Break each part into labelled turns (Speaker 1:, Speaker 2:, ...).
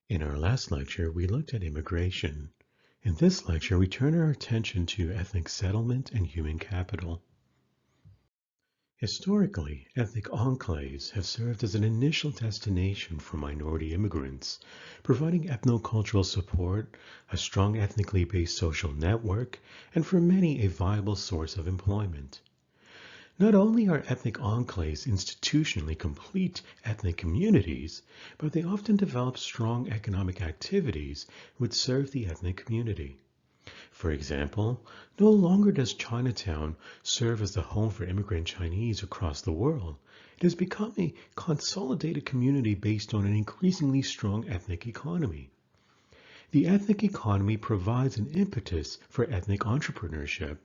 Speaker 1: In our last lecture, we looked at immigration. In this lecture, we turn our attention to ethnic settlement and human capital. Historically, ethnic enclaves have served as an initial destination for minority immigrants, providing ethnocultural support, a strong ethnically based social network, and for many a viable source of employment. Not only are ethnic enclaves institutionally complete ethnic communities, but they often develop strong economic activities which serve the ethnic community. For example, no longer does Chinatown serve as the home for immigrant Chinese across the world. It has become a consolidated community based on an increasingly strong ethnic economy. The ethnic economy provides an impetus for ethnic entrepreneurship,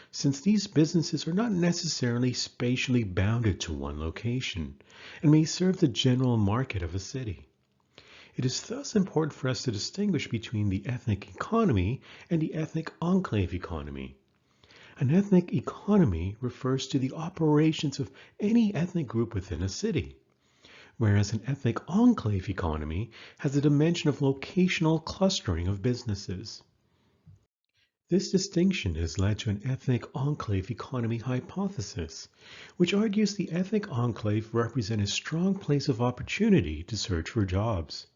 Speaker 1: since these businesses are not necessarily spatially bounded to one location and may serve the general market of a city. It is thus important for us to distinguish between the ethnic economy and the ethnic enclave economy. An ethnic economy refers to the operations of any ethnic group within a city, whereas an ethnic enclave economy has a dimension of locational clustering of businesses. This distinction has led to an ethnic enclave economy hypothesis, which argues the ethnic enclave represents a strong place of opportunity to search for jobs.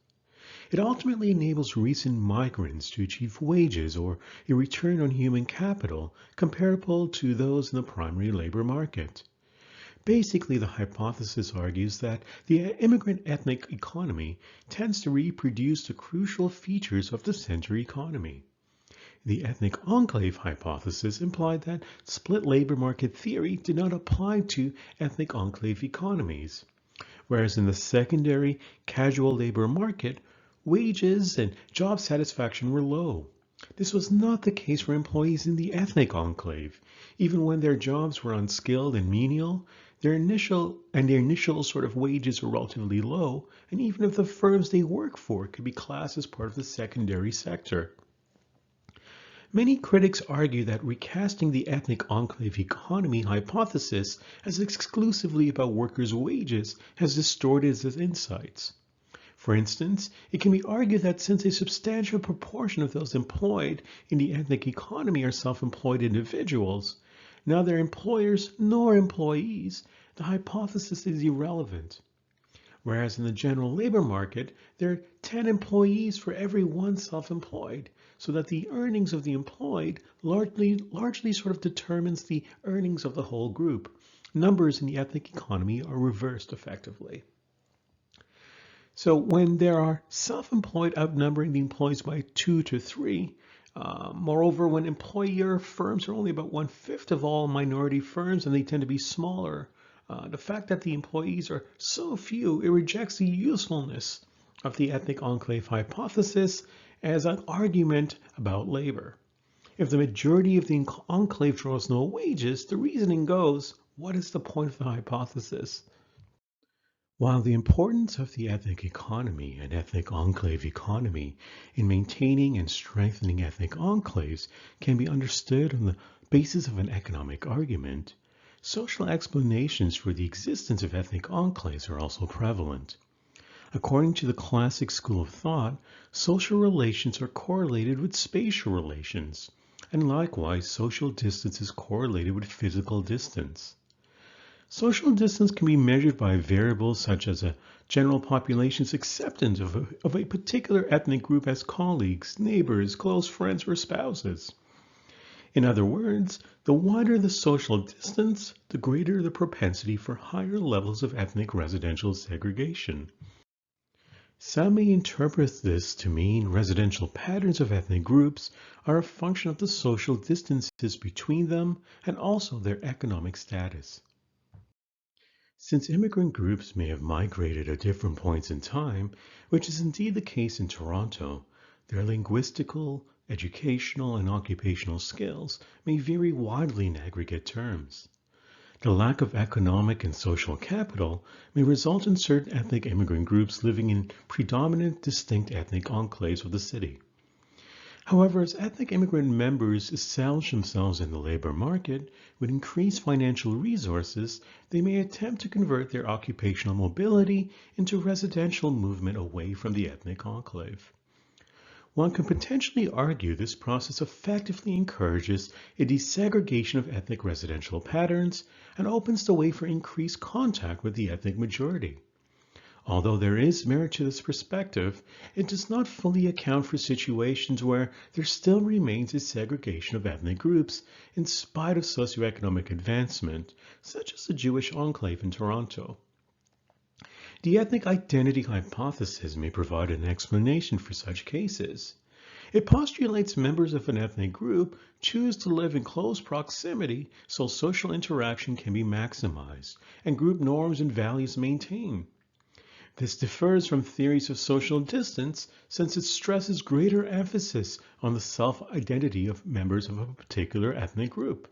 Speaker 1: It ultimately enables recent migrants to achieve wages or a return on human capital comparable to those in the primary labor market. Basically, the hypothesis argues that the immigrant ethnic economy tends to reproduce the crucial features of the center economy. The ethnic enclave hypothesis implied that split labor market theory did not apply to ethnic enclave economies, whereas in the secondary casual labor market, wages and job satisfaction were low. This was not the case for employees in the ethnic enclave. Even when their jobs were unskilled and menial, their initial sort of wages were relatively low, and even if the firms they work for could be classed as part of the secondary sector. Many critics argue that recasting the ethnic enclave economy hypothesis as exclusively about workers' wages has distorted its insights. For instance, it can be argued that since a substantial proportion of those employed in the ethnic economy are self-employed individuals, neither employers nor employees, the hypothesis is irrelevant. Whereas in the general labor market, there are 10 employees for every one self-employed, so that the earnings of the employed largely sort of determines the earnings of the whole group. Numbers in the ethnic economy are reversed effectively. So when there are self-employed outnumbering the employees by 2 to 3, moreover, when employer firms are only about 1/5 of all minority firms and they tend to be smaller, the fact that the employees are so few, it rejects the usefulness of the ethnic enclave hypothesis as an argument about labor. If the majority of the enclave draws no wages, the reasoning goes, what is the point of the hypothesis? While the importance of the ethnic economy and ethnic enclave economy in maintaining and strengthening ethnic enclaves can be understood on the basis of an economic argument, social explanations for the existence of ethnic enclaves are also prevalent. According to the classic school of thought, social relations are correlated with spatial relations, and likewise social distance is correlated with physical distance. Social distance can be measured by variables such as a general population's acceptance of a particular ethnic group as colleagues, neighbors, close friends, or spouses. In other words, the wider the social distance, the greater the propensity for higher levels of ethnic residential segregation. Some may interpret this to mean residential patterns of ethnic groups are a function of the social distances between them and also their economic status. Since immigrant groups may have migrated at different points in time, which is indeed the case in Toronto, their linguistical, educational, and occupational skills may vary widely in aggregate terms. The lack of economic and social capital may result in certain ethnic immigrant groups living in predominant distinct ethnic enclaves of the city. However, as ethnic immigrant members establish themselves in the labor market with increased financial resources, they may attempt to convert their occupational mobility into residential movement away from the ethnic enclave. One could potentially argue this process effectively encourages a desegregation of ethnic residential patterns and opens the way for increased contact with the ethnic majority. Although there is merit to this perspective, it does not fully account for situations where there still remains a segregation of ethnic groups in spite of socioeconomic advancement, such as the Jewish enclave in Toronto. The ethnic identity hypothesis may provide an explanation for such cases. It postulates members of an ethnic group choose to live in close proximity so social interaction can be maximized and group norms and values maintained. This differs from theories of social distance since it stresses greater emphasis on the self-identity of members of a particular ethnic group.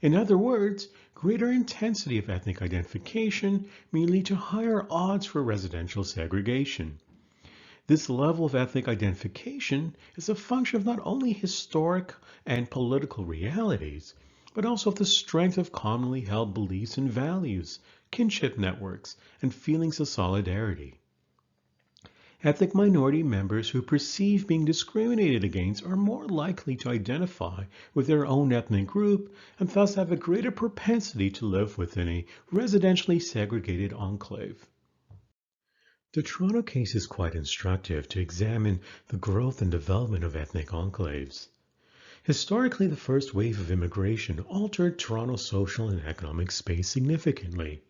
Speaker 1: In other words, greater intensity of ethnic identification may lead to higher odds for residential segregation. This level of ethnic identification is a function of not only historic and political realities, but also of the strength of commonly held beliefs and values, kinship networks, and feelings of solidarity. Ethnic minority members who perceive being discriminated against are more likely to identify with their own ethnic group and thus have a greater propensity to live within a residentially segregated enclave. The Toronto case is quite instructive to examine the growth and development of ethnic enclaves. Historically, the first wave of immigration altered Toronto's social and economic space significantly.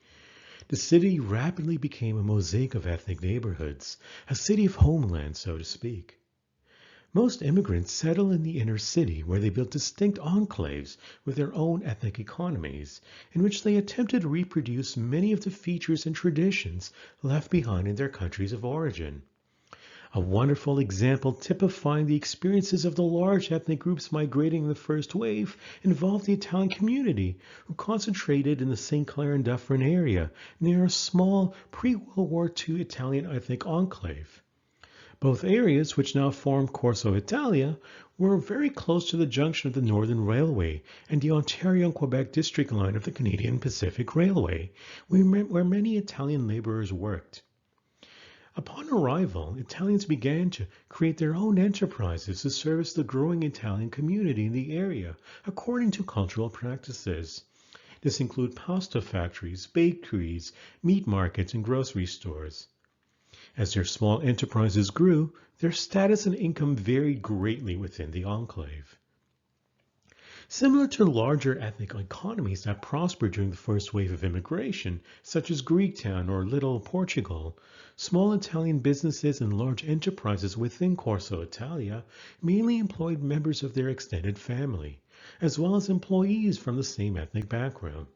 Speaker 1: The city rapidly became a mosaic of ethnic neighborhoods, a city of homeland, so to speak. Most immigrants settle in the inner city where they built distinct enclaves with their own ethnic economies, in which they attempted to reproduce many of the features and traditions left behind in their countries of origin. A wonderful example typifying the experiences of the large ethnic groups migrating in the first wave involved the Italian community, who concentrated in the St. Clair and Dufferin area near a small pre-World War II Italian ethnic enclave. Both areas, which now form Corso Italia, were very close to the junction of the Northern Railway and the Ontario and Quebec District Line of the Canadian Pacific Railway, where many Italian laborers worked. Upon arrival, Italians began to create their own enterprises to service the growing Italian community in the area, according to cultural practices. This included pasta factories, bakeries, meat markets, and grocery stores. As their small enterprises grew, their status and income varied greatly within the enclave. Similar to larger ethnic economies that prospered during the first wave of immigration, such as Greektown or Little Portugal, small Italian businesses and large enterprises within Corso Italia mainly employed members of their extended family, as well as employees from the same ethnic background.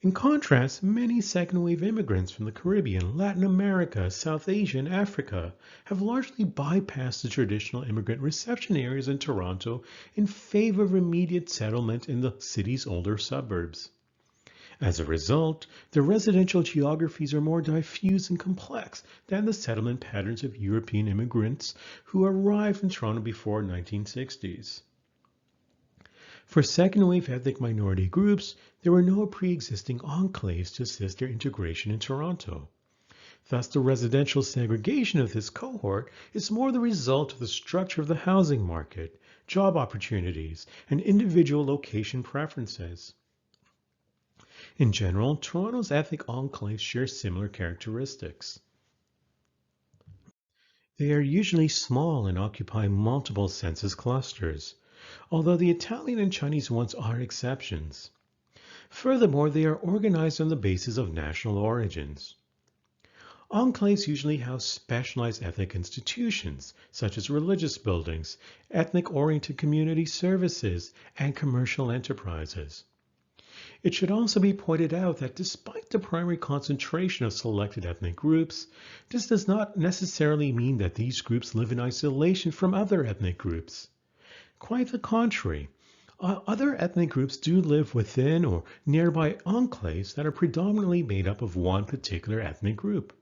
Speaker 1: In contrast, many second-wave immigrants from the Caribbean, Latin America, South Asia, and Africa have largely bypassed the traditional immigrant reception areas in Toronto in favor of immediate settlement in the city's older suburbs. As a result, the residential geographies are more diffuse and complex than the settlement patterns of European immigrants who arrived in Toronto before the 1960s. For second-wave ethnic minority groups, there were no pre-existing enclaves to assist their integration in Toronto. Thus, the residential segregation of this cohort is more the result of the structure of the housing market, job opportunities, and individual location preferences. In general, Toronto's ethnic enclaves share similar characteristics. They are usually small and occupy multiple census clusters, although the Italian and Chinese ones are exceptions. Furthermore, they are organized on the basis of national origins. Enclaves usually house specialized ethnic institutions, such as religious buildings, ethnic-oriented community services, and commercial enterprises. It should also be pointed out that despite the primary concentration of selected ethnic groups, this does not necessarily mean that these groups live in isolation from other ethnic groups. Quite the contrary. Other ethnic groups do live within or nearby enclaves that are predominantly made up of one particular ethnic group.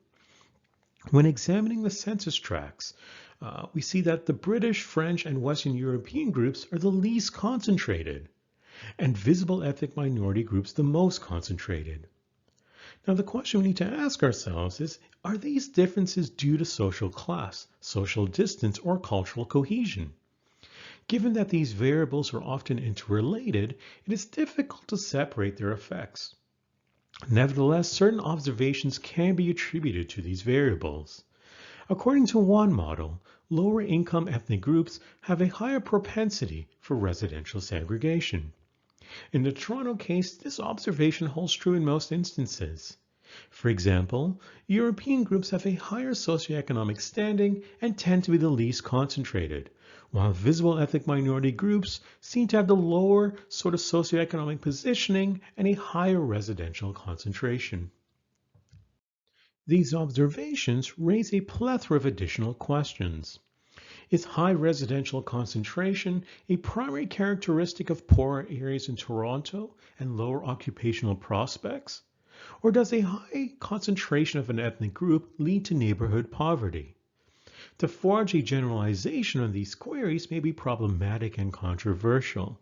Speaker 1: When examining the census tracts we see that the British, French, and Western European groups are the least concentrated, and visible ethnic minority groups the most concentrated. Now, the question we need to ask ourselves is, are these differences due to social class, social distance, or cultural cohesion? Given that these variables are often interrelated, it is difficult to separate their effects. Nevertheless, certain observations can be attributed to these variables. According to one model, lower income ethnic groups have a higher propensity for residential segregation. In the Toronto case, this observation holds true in most instances. For example, European groups have a higher socioeconomic standing and tend to be the least concentrated, while visible ethnic minority groups seem to have the lower sort of socioeconomic positioning and a higher residential concentration. These observations raise a plethora of additional questions. Is high residential concentration a primary characteristic of poorer areas in Toronto and lower occupational prospects? Or does a high concentration of an ethnic group lead to neighborhood poverty? To forge a generalization on these queries may be problematic and controversial.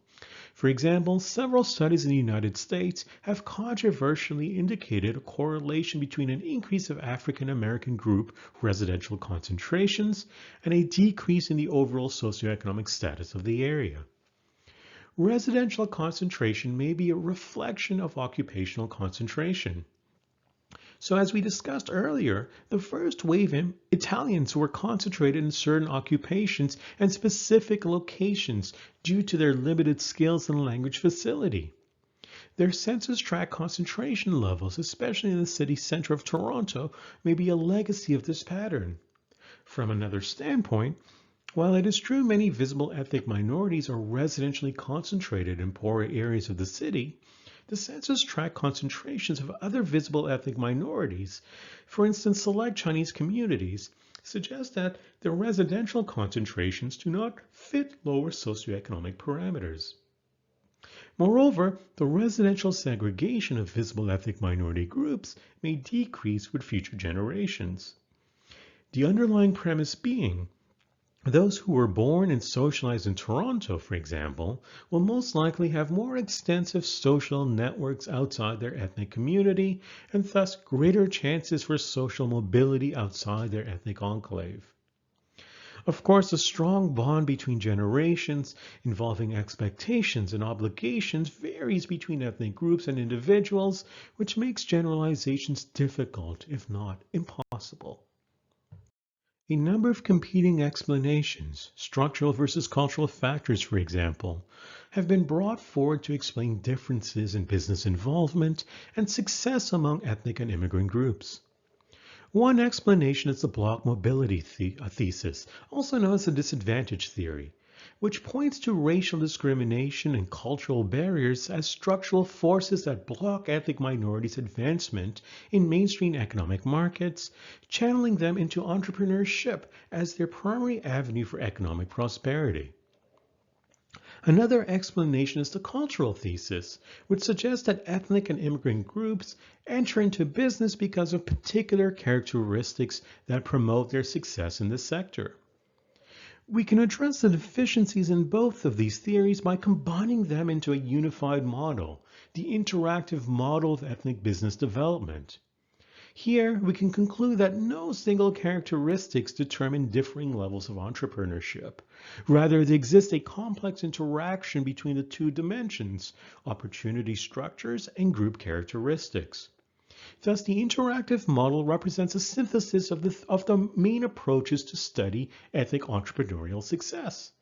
Speaker 1: For example, several studies in the United States have controversially indicated a correlation between an increase of African American group residential concentrations and a decrease in the overall socioeconomic status of the area. Residential concentration may be a reflection of occupational concentration. So as we discussed earlier, the first wave Italians were concentrated in certain occupations and specific locations due to their limited skills and language facility. Their census tract concentration levels, especially in the city center of Toronto, may be a legacy of this pattern. From another standpoint, while it is true many visible ethnic minorities are residentially concentrated in poorer areas of the city, the census tract concentrations of other visible ethnic minorities, for instance select Chinese communities, suggest that their residential concentrations do not fit lower socioeconomic parameters. Moreover, the residential segregation of visible ethnic minority groups may decrease with future generations. The underlying premise being, those who were born and socialized in Toronto, for example, will most likely have more extensive social networks outside their ethnic community and thus greater chances for social mobility outside their ethnic enclave. Of course, a strong bond between generations involving expectations and obligations varies between ethnic groups and individuals, which makes generalizations difficult, if not impossible. A number of competing explanations, structural versus cultural factors for example, have been brought forward to explain differences in business involvement and success among ethnic and immigrant groups. One explanation is the block mobility thesis, also known as the disadvantage theory, which points to racial discrimination and cultural barriers as structural forces that block ethnic minorities' advancement in mainstream economic markets, channeling them into entrepreneurship as their primary avenue for economic prosperity. Another explanation is the cultural thesis, which suggests that ethnic and immigrant groups enter into business because of particular characteristics that promote their success in the sector. We can address the deficiencies in both of these theories by combining them into a unified model, the interactive model of ethnic business development. Here, we can conclude that no single characteristics determine differing levels of entrepreneurship. Rather, there exists a complex interaction between the two dimensions, opportunity structures and group characteristics. Thus, the interactive model represents a synthesis of the main approaches to study ethnic entrepreneurial success.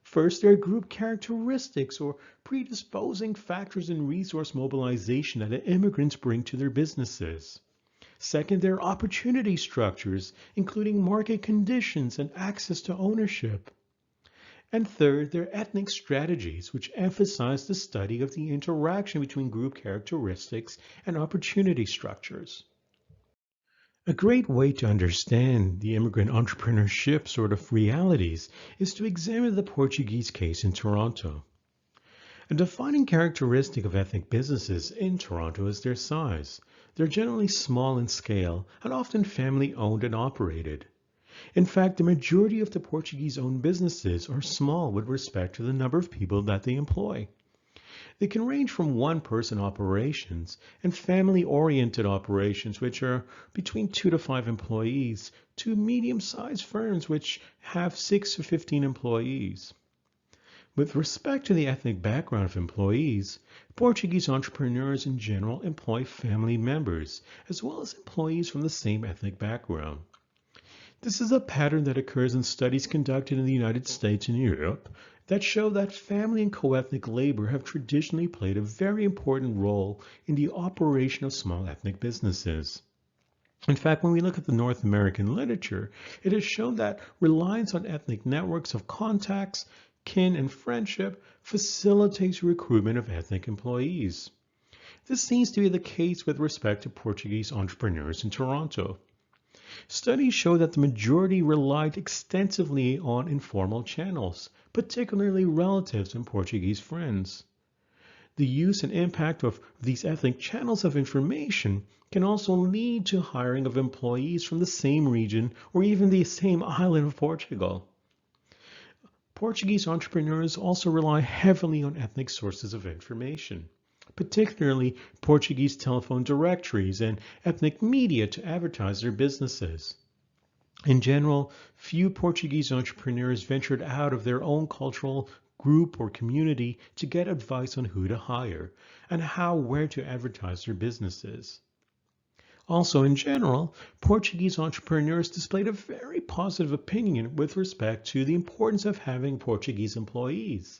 Speaker 1: First, there are group characteristics or predisposing factors in resource mobilization that immigrants bring to their businesses. Second, there are opportunity structures, including market conditions and access to ownership. And third, there are ethnic strategies, which emphasize the study of the interaction between group characteristics and opportunity structures. A great way to understand the immigrant entrepreneurship sort of realities is to examine the Portuguese case in Toronto. A defining characteristic of ethnic businesses in Toronto is their size. They're generally small in scale and often family-owned and operated. In fact, the majority of the Portuguese-owned businesses are small with respect to the number of people that they employ. They can range from one-person operations and family-oriented operations, which are between 2 to 5 employees, to medium-sized firms, which have 6 to 15 employees. With respect to the ethnic background of employees, Portuguese entrepreneurs in general employ family members, as well as employees from the same ethnic background. This is a pattern that occurs in studies conducted in the United States and Europe that show that family and co-ethnic labor have traditionally played a very important role in the operation of small ethnic businesses. In fact, when we look at the North American literature, it has shown that reliance on ethnic networks of contacts, kin, and friendship facilitates recruitment of ethnic employees. This seems to be the case with respect to Portuguese entrepreneurs in Toronto. Studies show that the majority relied extensively on informal channels, particularly relatives and Portuguese friends. The use and impact of these ethnic channels of information can also lead to hiring of employees from the same region or even the same island of Portugal. Portuguese entrepreneurs also rely heavily on ethnic sources of information, particularly Portuguese telephone directories and ethnic media to advertise their businesses. In general, few Portuguese entrepreneurs ventured out of their own cultural group or community to get advice on who to hire and where to advertise their businesses. Also, in general, Portuguese entrepreneurs displayed a very positive opinion with respect to the importance of having Portuguese employees.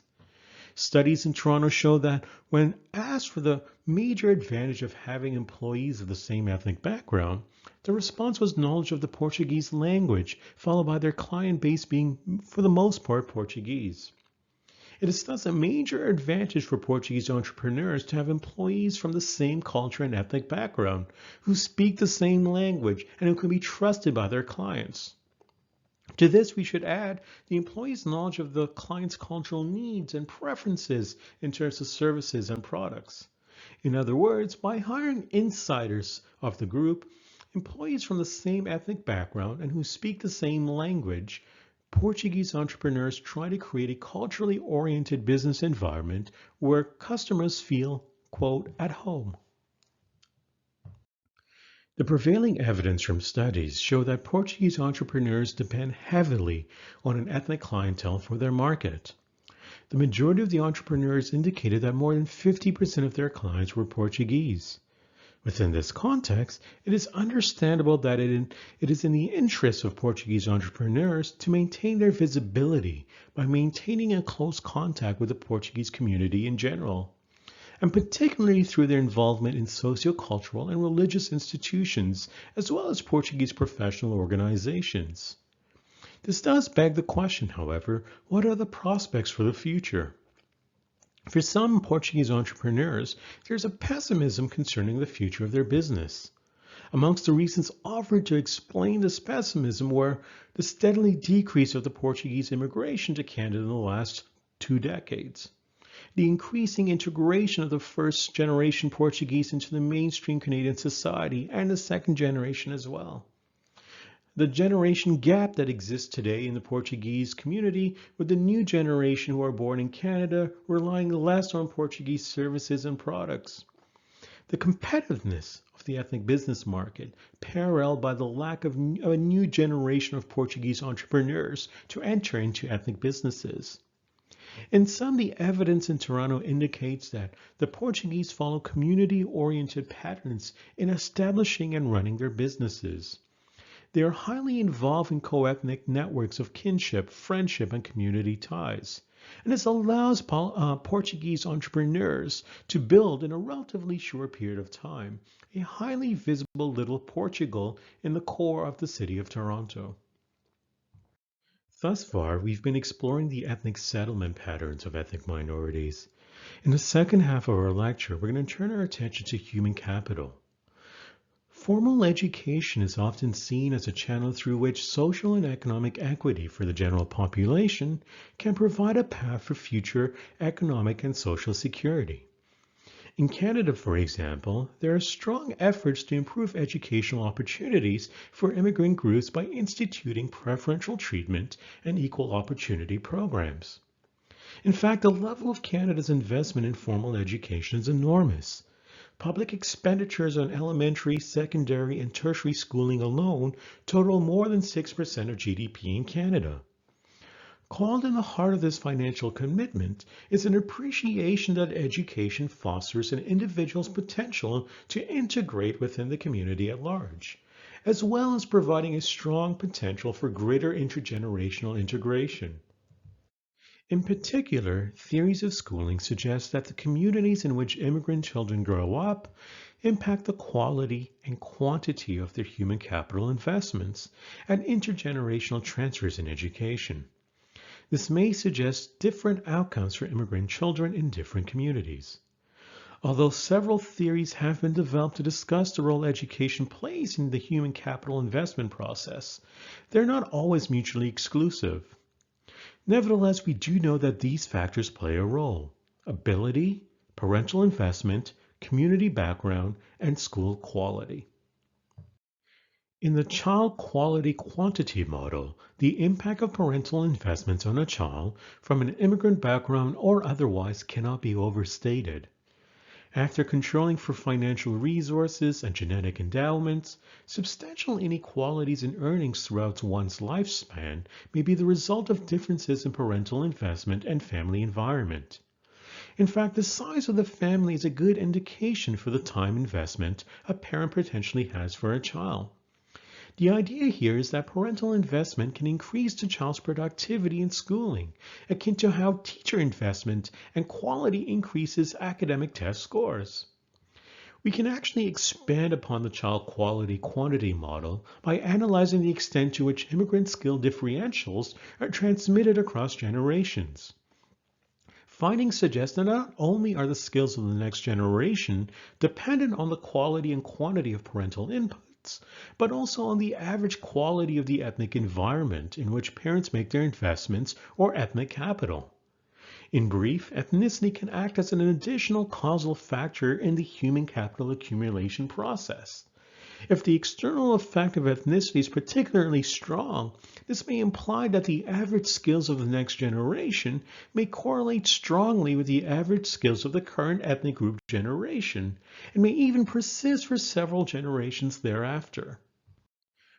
Speaker 1: Studies in Toronto show that when asked for the major advantage of having employees of the same ethnic background, the response was knowledge of the Portuguese language, followed by their client base being, for the most part, Portuguese. It is thus a major advantage for Portuguese entrepreneurs to have employees from the same culture and ethnic background, who speak the same language and who can be trusted by their clients. To this, we should add the employee's knowledge of the client's cultural needs and preferences in terms of services and products. In other words, by hiring insiders of the group, employees from the same ethnic background and who speak the same language, Portuguese entrepreneurs try to create a culturally oriented business environment where customers feel, quote, at home. The prevailing evidence from studies show that Portuguese entrepreneurs depend heavily on an ethnic clientele for their market. The majority of the entrepreneurs indicated that more than 50% of their clients were Portuguese. Within this context, it is understandable that it is in the interest of Portuguese entrepreneurs to maintain their visibility by maintaining a close contact with the Portuguese community in general, and particularly through their involvement in sociocultural and religious institutions, as well as Portuguese professional organizations. This does beg the question, however, what are the prospects for the future? For some Portuguese entrepreneurs, there's a pessimism concerning the future of their business. Amongst the reasons offered to explain this pessimism were the steadily decrease of the Portuguese immigration to Canada in the last 2 decades, the increasing integration of the first generation Portuguese into the mainstream Canadian society and the second generation as well, the generation gap that exists today in the Portuguese community with the new generation who are born in Canada relying less on Portuguese services and products. The competitiveness of the ethnic business market, paralleled by the lack of a new generation of Portuguese entrepreneurs to enter into ethnic businesses. In sum, the evidence in Toronto indicates that the Portuguese follow community-oriented patterns in establishing and running their businesses. They are highly involved in co-ethnic networks of kinship, friendship, and community ties. And this allows Portuguese entrepreneurs to build in a relatively short period of time a highly visible little Portugal in the core of the city of Toronto. Thus far, we've been exploring the ethnic settlement patterns of ethnic minorities. In the second half of our lecture, we're going to turn our attention to human capital. Formal education is often seen as a channel through which social and economic equity for the general population can provide a path for future economic and social security. In Canada, for example, there are strong efforts to improve educational opportunities for immigrant groups by instituting preferential treatment and equal opportunity programs. In fact, the level of Canada's investment in formal education is enormous. Public expenditures on elementary, secondary, and tertiary schooling alone total more than 6% of GDP in Canada. Called in the heart of this financial commitment is an appreciation that education fosters an individual's potential to integrate within the community at large, as well as providing a strong potential for greater intergenerational integration. In particular, theories of schooling suggest that the communities in which immigrant children grow up impact the quality and quantity of their human capital investments and intergenerational transfers in education. This may suggest different outcomes for immigrant children in different communities. Although several theories have been developed to discuss the role education plays in the human capital investment process, they're not always mutually exclusive. Nevertheless, we do know that these factors play a role: ability, parental investment, community background, and school quality. In the child quality quantity model, the impact of parental investments on a child from an immigrant background or otherwise cannot be overstated. After controlling for financial resources and genetic endowments, substantial inequalities in earnings throughout one's lifespan may be the result of differences in parental investment and family environment. In fact, the size of the family is a good indication for the time investment a parent potentially has for a child. The idea here is that parental investment can increase the child's productivity in schooling, akin to how teacher investment and quality increases academic test scores. We can actually expand upon the child quality quantity model by analyzing the extent to which immigrant skill differentials are transmitted across generations. Findings suggest that not only are the skills of the next generation dependent on the quality and quantity of parental input, but also on the average quality of the ethnic environment in which parents make their investments or ethnic capital. In brief, ethnicity can act as an additional causal factor in the human capital accumulation process. If the external effect of ethnicity is particularly strong, this may imply that the average skills of the next generation may correlate strongly with the average skills of the current ethnic group generation, and may even persist for several generations thereafter.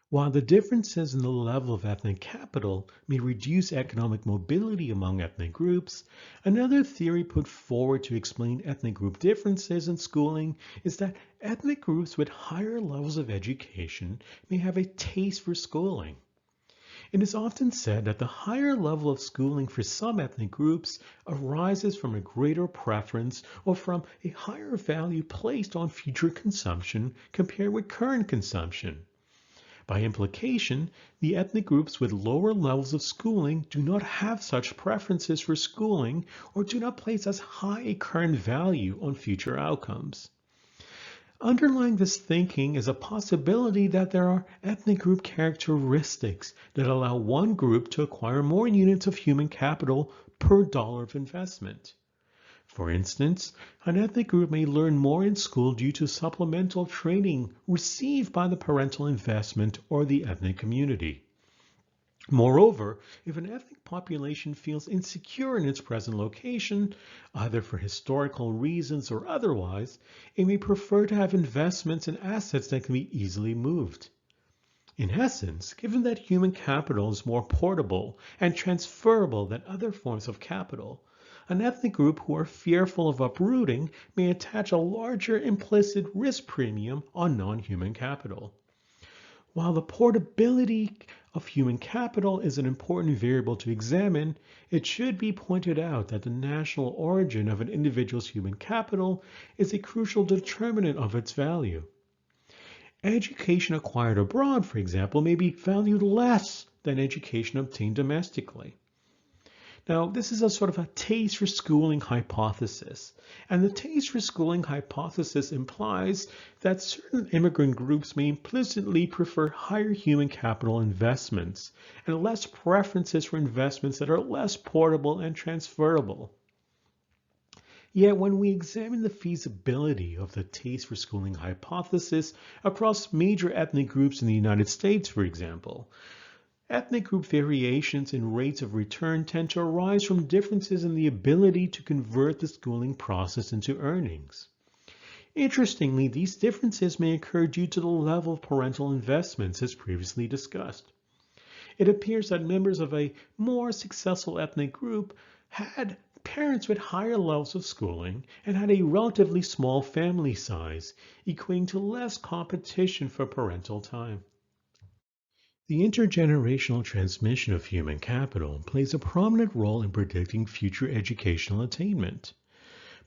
Speaker 1: While the differences in the level of ethnic capital may reduce economic mobility among ethnic groups, another theory put forward to explain ethnic group differences in schooling is that ethnic groups with higher levels of education may have a taste for schooling. It is often said that the higher level of schooling for some ethnic groups arises from a greater preference or from a higher value placed on future consumption compared with current consumption. By implication, the ethnic groups with lower levels of schooling do not have such preferences for schooling or do not place as high a current value on future outcomes. Underlying this thinking is a possibility that there are ethnic group characteristics that allow one group to acquire more units of human capital per dollar of investment. For instance, an ethnic group may learn more in school due to supplemental training received by the parental investment or the ethnic community. Moreover, if an ethnic population feels insecure in its present location, either for historical reasons or otherwise, it may prefer to have investments and assets that can be easily moved. In essence, given that human capital is more portable and transferable than other forms of capital, an ethnic group who are fearful of uprooting may attach a larger implicit risk premium on non-human capital. While the portability of human capital is an important variable to examine, it should be pointed out that the national origin of an individual's human capital is a crucial determinant of its value. Education acquired abroad, for example, may be valued less than education obtained domestically. Now, this is a sort of a taste for schooling hypothesis. And the taste for schooling hypothesis implies that certain immigrant groups may implicitly prefer higher human capital investments and less preferences for investments that are less portable and transferable. Yet when we examine the feasibility of the taste for schooling hypothesis across major ethnic groups in the United States, for example, ethnic group variations in rates of return tend to arise from differences in the ability to convert the schooling process into earnings. Interestingly, these differences may occur due to the level of parental investments as previously discussed. It appears that members of a more successful ethnic group had parents with higher levels of schooling and had a relatively small family size, equating to less competition for parental time. The intergenerational transmission of human capital plays a prominent role in predicting future educational attainment.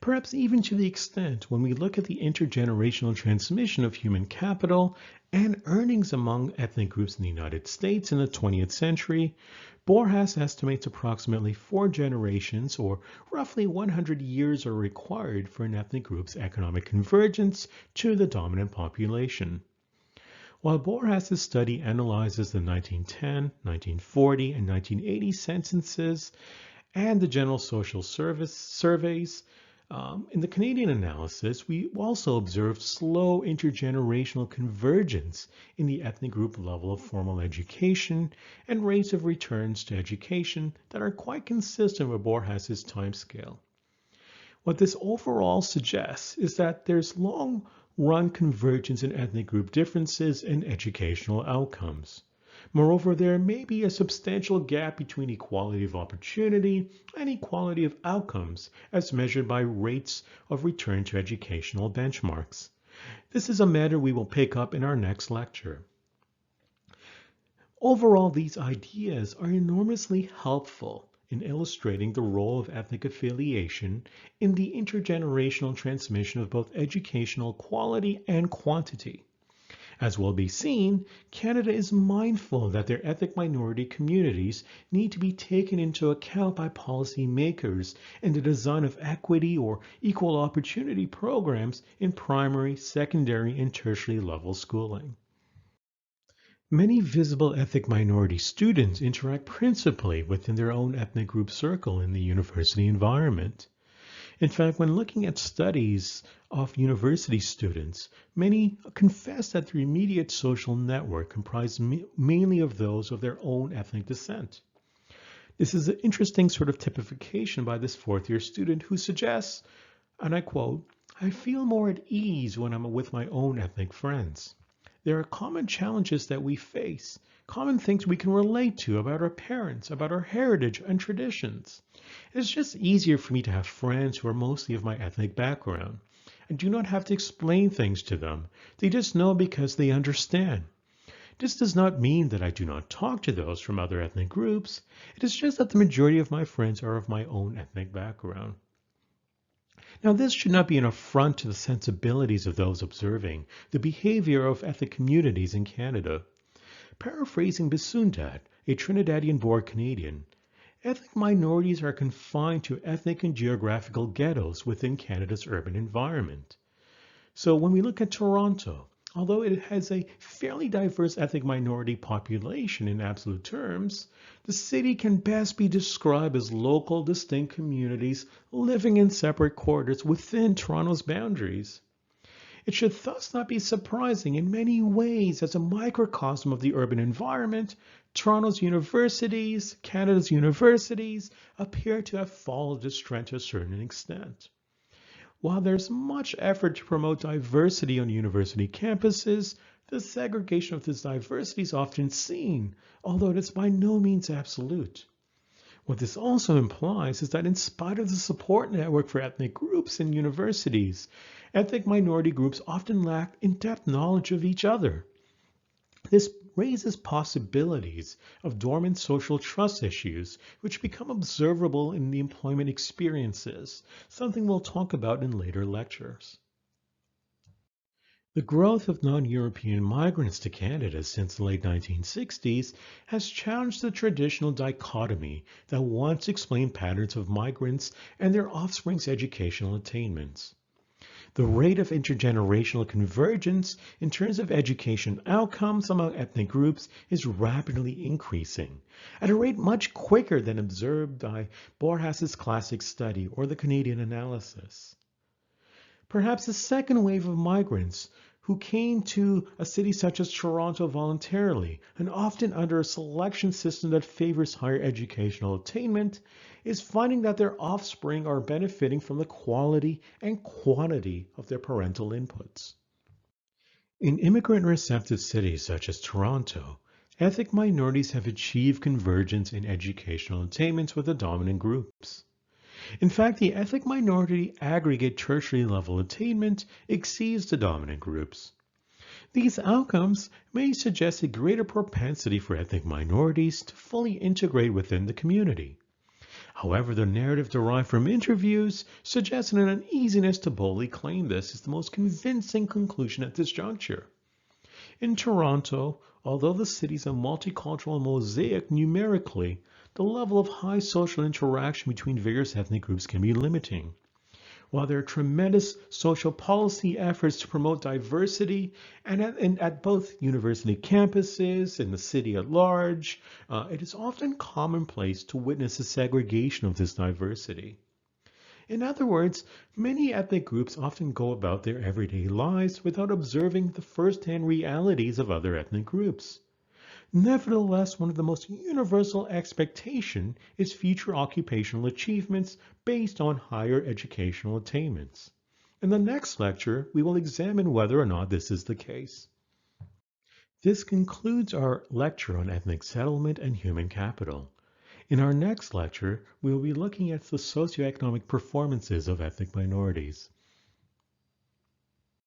Speaker 1: Perhaps even to the extent when we look at the intergenerational transmission of human capital and earnings among ethnic groups in the United States in the 20th century, Borjas estimates approximately 4 generations, or roughly 100 years, are required for an ethnic group's economic convergence to the dominant population. While Borjas' study analyzes the 1910, 1940, and 1980 censuses and the General Social Service surveys, in the Canadian analysis, we also observed slow intergenerational convergence in the ethnic group level of formal education and rates of returns to education that are quite consistent with Borjas' timescale. What this overall suggests is that there's long-run convergence in ethnic group differences in educational outcomes. Moreover, there may be a substantial gap between equality of opportunity and equality of outcomes as measured by rates of return to educational benchmarks. This is a matter we will pick up in our next lecture. Overall, these ideas are enormously helpful in illustrating the role of ethnic affiliation in the intergenerational transmission of both educational quality and quantity. As will be seen, Canada is mindful that their ethnic minority communities need to be taken into account by policymakers in the design of equity or equal opportunity programs in primary, secondary, and tertiary level schooling. Many visible ethnic minority students interact principally within their own ethnic group circle in the university environment. In fact, when looking at studies of university students, many confess that their immediate social network comprised mainly of those of their own ethnic descent. This is an interesting sort of typification by this fourth-year student who suggests, and I quote, "I feel more at ease when I'm with my own ethnic friends. There are common challenges that we face, common things we can relate to about our parents, about our heritage and traditions. It's just easier for me to have friends who are mostly of my ethnic background. I do not have to explain things to them. They just know because they understand. This does not mean that I do not talk to those from other ethnic groups. It is just that the majority of my friends are of my own ethnic background." Now, this should not be an affront to the sensibilities of those observing the behavior of ethnic communities in Canada. Paraphrasing Bissundat, a Trinidadian-born Canadian, ethnic minorities are confined to ethnic and geographical ghettos within Canada's urban environment. So when we look at Toronto, although it has a fairly diverse ethnic minority population in absolute terms, the city can best be described as local, distinct communities living in separate quarters within Toronto's boundaries. It should thus not be surprising in many ways as a microcosm of the urban environment, Toronto's universities, Canada's universities, appear to have followed this trend to a certain extent. While there's much effort to promote diversity on university campuses, the segregation of this diversity is often seen, although it is by no means absolute. What this also implies is that in spite of the support network for ethnic groups in universities, ethnic minority groups often lack in-depth knowledge of each other. This raises possibilities of dormant social trust issues, which become observable in the employment experiences, something we'll talk about in later lectures. The growth of non-European migrants to Canada since the late 1960s has challenged the traditional dichotomy that once explained patterns of migrants and their offspring's educational attainments. The rate of intergenerational convergence in terms of education outcomes among ethnic groups is rapidly increasing, at a rate much quicker than observed by Borjas's classic study or the Canadian analysis. Perhaps the second wave of migrants who came to a city such as Toronto voluntarily and often under a selection system that favors higher educational attainment is finding that their offspring are benefiting from the quality and quantity of their parental inputs. In immigrant receptive cities such as Toronto, ethnic minorities have achieved convergence in educational attainments with the dominant groups. In fact, the ethnic minority aggregate tertiary level attainment exceeds the dominant groups. These outcomes may suggest a greater propensity for ethnic minorities to fully integrate within the community. However, the narrative derived from interviews suggests an uneasiness to boldly claim this is the most convincing conclusion at this juncture. In Toronto, although the city is a multicultural mosaic numerically, the level of high social interaction between various ethnic groups can be limiting. While there are tremendous social policy efforts to promote diversity and at both university campuses and the city at large, it is often commonplace to witness a segregation of this diversity. In other words, many ethnic groups often go about their everyday lives without observing the first-hand realities of other ethnic groups. Nevertheless, one of the most universal expectation is future occupational achievements based on higher educational attainments. In the next lecture, we will examine whether or not this is the case. This concludes our lecture on ethnic settlement and human capital. In our next lecture, we will be looking at the socioeconomic performances of ethnic minorities.